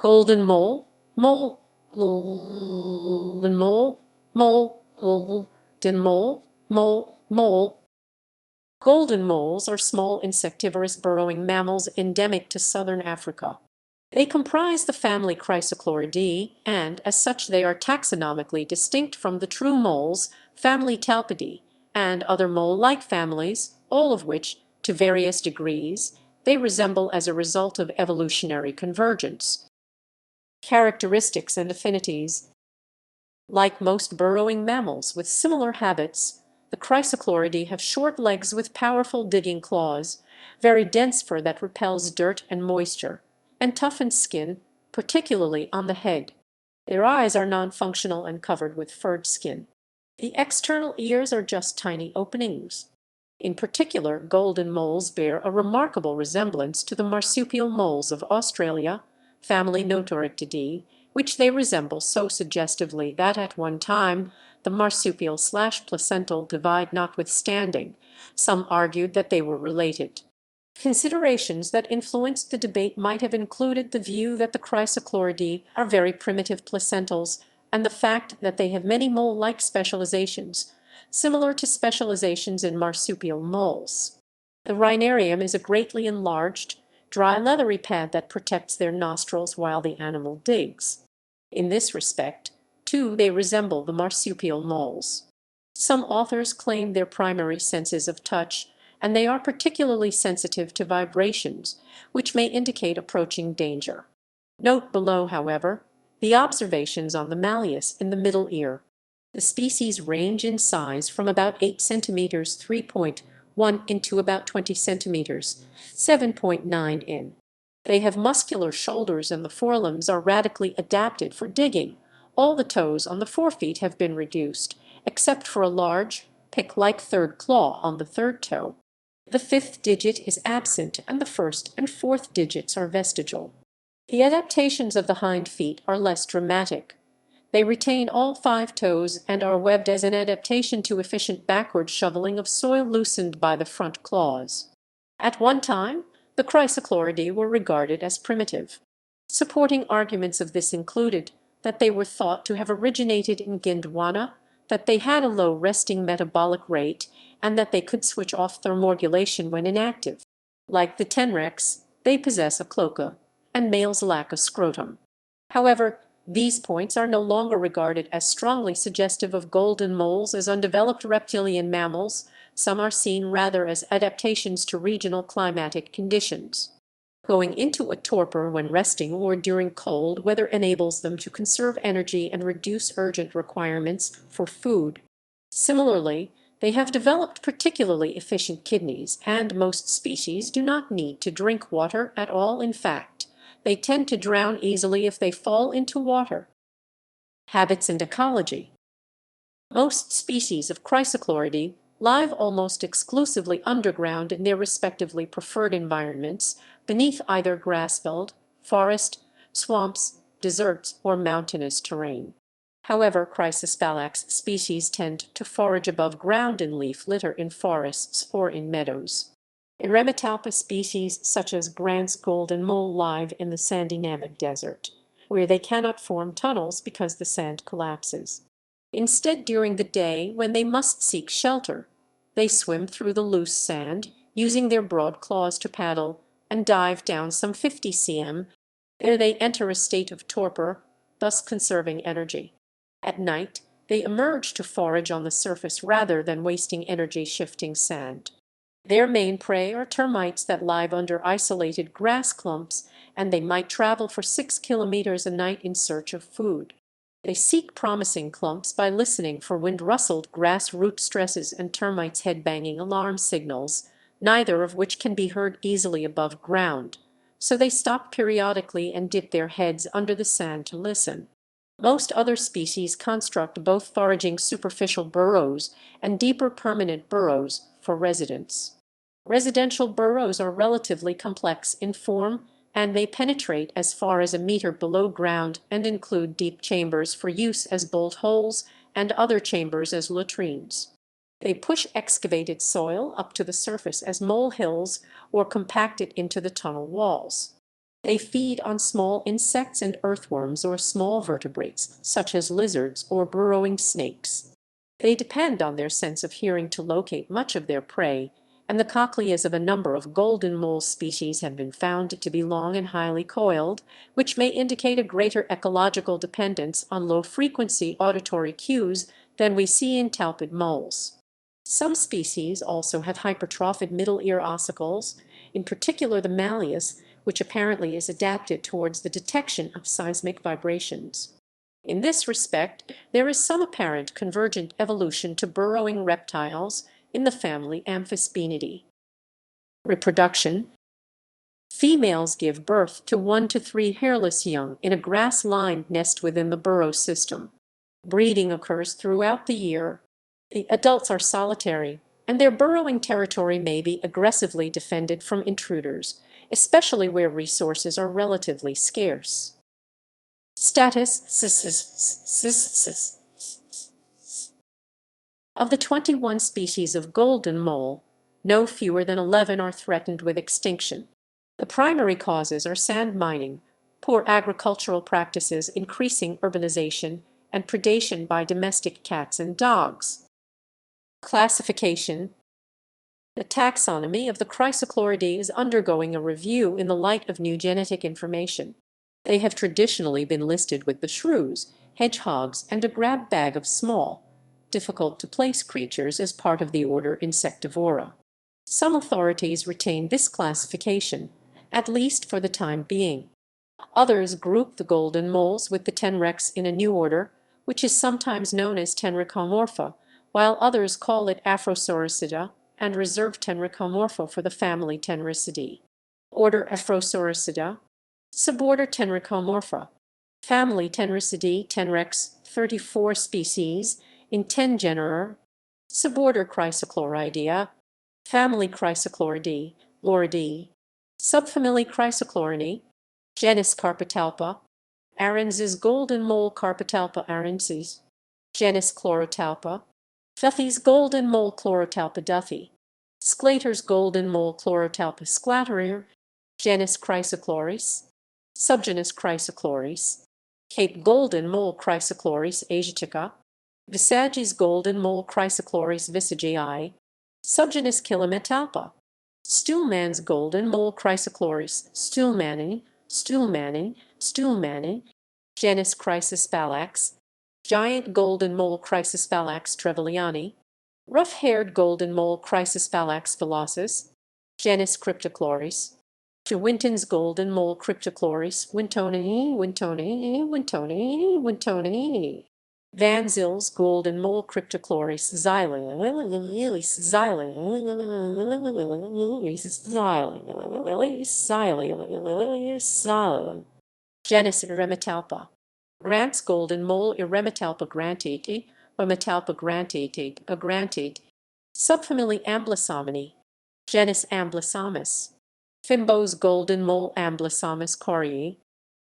golden mole, mole, golden mole, mole, golden mole, mole. Golden moles are small insectivorous burrowing mammals endemic to southern Africa. They comprise the family Chrysochloridae, and as such they are taxonomically distinct from the true moles, family Talpidae, and other mole-like families, all of which, to various degrees, they resemble as a result of evolutionary convergence. Characteristics and affinities. Like most burrowing mammals with similar habits, the Chrysochloridae have short legs with powerful digging claws, very dense fur that repels dirt and moisture, and toughened skin, particularly on the head. Their eyes are non-functional and covered with furred skin. The external ears are just tiny openings. In particular, golden moles bear a remarkable resemblance to the marsupial moles of Australia, family Notorictidae, which they resemble so suggestively that at one time, the marsupial/placental divide notwithstanding, some argued that they were related. Considerations that influenced the debate might have included the view that the Chrysochloridae are very primitive placentals and the fact that they have many mole-like specializations, similar to specializations in marsupial moles. The rhinarium is a greatly enlarged, dry leathery pad that protects their nostrils while the animal digs. In this respect, too, they resemble the marsupial moles. Some authors claim their primary senses of touch, and they are particularly sensitive to vibrations, which may indicate approaching danger. Note below, however, the observations on the malleus in the middle ear. The species range in size from about 8 centimeters 3.1 in to about 20 centimeters 7.9 in. They have muscular shoulders and the forelimbs are radically adapted for digging. All the toes on the forefeet have been reduced, except for a large, pick-like third claw on the third toe. The fifth digit is absent and the first and fourth digits are vestigial. The adaptations of the hind feet are less dramatic. They retain all 5 toes and are webbed as an adaptation to efficient backward shoveling of soil loosened by the front claws. At one time, the Chrysochloridae were regarded as primitive. Supporting arguments of this included that they were thought to have originated in Gondwana, that they had a low resting metabolic rate, and that they could switch off thermoregulation when inactive. Like the tenrecs, they possess a cloaca, and males lack a scrotum. However, these points are no longer regarded as strongly suggestive of golden moles as undeveloped reptilian mammals. Some are seen rather as adaptations to regional climatic conditions. Going into a torpor when resting or during cold weather enables them to conserve energy and reduce urgent requirements for food. Similarly, they have developed particularly efficient kidneys, and most species do not need to drink water at all. In fact, they tend to drown easily if they fall into water. Habits and ecology. Most species of Chrysochloridae live almost exclusively underground in their respectively preferred environments, beneath either grassveld, forest, swamps, deserts, or mountainous terrain. However, Chrysospalax species tend to forage above ground in leaf litter in forests or in meadows. Eremotalpa species such as Grant's golden mole live in the sandy Namib Desert, where they cannot form tunnels because the sand collapses. Instead, during the day, when they must seek shelter, they swim through the loose sand, using their broad claws to paddle, and dive down some 50 cm. There they enter a state of torpor, thus conserving energy. At night, they emerge to forage on the surface rather than wasting energy shifting sand. Their main prey are termites that live under isolated grass clumps, and they might travel for 6 kilometers a night in search of food. They seek promising clumps by listening for wind-rustled grass root stresses and termites' head-banging alarm signals, neither of which can be heard easily above ground, so they stop periodically and dip their heads under the sand to listen. Most other species construct both foraging superficial burrows and deeper permanent burrows for residence. Residential burrows are relatively complex in form, and they penetrate as far as a meter below ground and include deep chambers for use as bolt holes and other chambers as latrines. They push excavated soil up to the surface as molehills or compact it into the tunnel walls. They feed on small insects and earthworms or small vertebrates, such as lizards or burrowing snakes. They depend on their sense of hearing to locate much of their prey, and the cochleas of a number of golden mole species have been found to be long and highly coiled, which may indicate a greater ecological dependence on low-frequency auditory cues than we see in Talpid moles. Some species also have hypertrophied middle ear ossicles, in particular the malleus, which apparently is adapted towards the detection of seismic vibrations. In this respect, there is some apparent convergent evolution to burrowing reptiles in the family Amphispinidae. Reproduction. Females give birth to 1 to 3 hairless young in a grass-lined nest within the burrow system. Breeding occurs throughout the year. The adults are solitary, and their burrowing territory may be aggressively defended from intruders, especially where resources are relatively scarce. Status. Of the 21 species of golden mole, no fewer than 11 are threatened with extinction. The primary causes are sand mining, poor agricultural practices, increasing urbanization, and predation by domestic cats and dogs. Classification. The taxonomy of the Chrysochloridae is undergoing a review in the light of new genetic information. They have traditionally been listed with the shrews, hedgehogs, and a grab bag of small, difficult-to-place creatures as part of the order Insectivora. Some authorities retain this classification, at least for the time being. Others group the golden moles with the tenrecs in a new order, which is sometimes known as Tenricomorpha, while others call it Afrosauricida and reserve Tenricomorpha for the family Tenricidae. Order Afrosauricida. Suborder Tenricomorpha. Family Tenricidae, Tenrex, 34 species, in 10 genera. Suborder Chrysochloridae. Family Chrysochloridae, Loridae. Subfamily Chrysochloridae. Genus Carpotalpa. Ahrens's golden mole Carpotalpa ahrensis. Genus Chlorotalpa. Duffy's golden mole Chlorotalpa duffy. Sclater's golden mole Chlorotalpa sclaterer. Genus Chrysochlores. Subgenus Chrysochlores. Cape golden mole Chrysochlores asiatica. Visage's golden mole Chrysochlores visagii. Subgenus Kilometalpa. Stuhlmann's golden mole Chrysochlores stuhlmanni. Genus Chrysospalax. Giant golden mole Chrysospalax trevelyanni. Rough-haired golden mole Chrysospalax velocis. Genus Cryptochloris. De Winton's golden mole Cryptochloris wintoni. Van Zyl's golden mole Cryptochloris xylem. Genus Eremetalpa. Grant's golden mole Eremetalpa grantiti, or Metalpa grantiti, a grantite. Subfamily Amblyssomini. Genus Amblysomus. Fimbo's golden mole Amblysomus corii.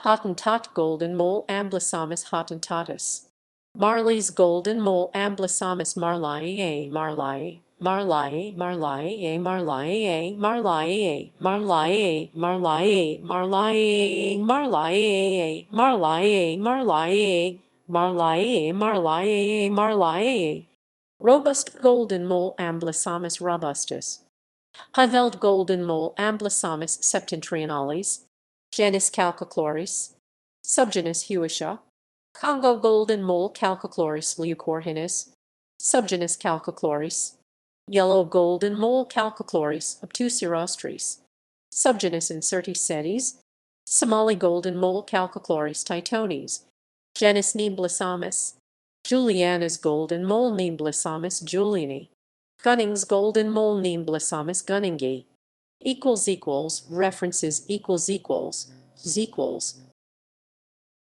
Hottentot golden mole Amblysomus hottentotus. Marley's golden mole Amblysomus marlii. Robust golden mole Amblysomus robustus. Haveld golden mole Amblysomus septentrionalis. Genus Calcochloris. Subgenus Huitia. Congo golden mole Calcochloris leucorhinus. Subgenus Calcochloris. Yellow golden mole Calcochloris obtusirostris. Subgenus Incerticetes. Somali golden mole Calcochloris titones. Genus Nimblissamus. Juliana's golden mole Nimblissamus juliani. Gunning's golden mole Nimblissamus gunningi. References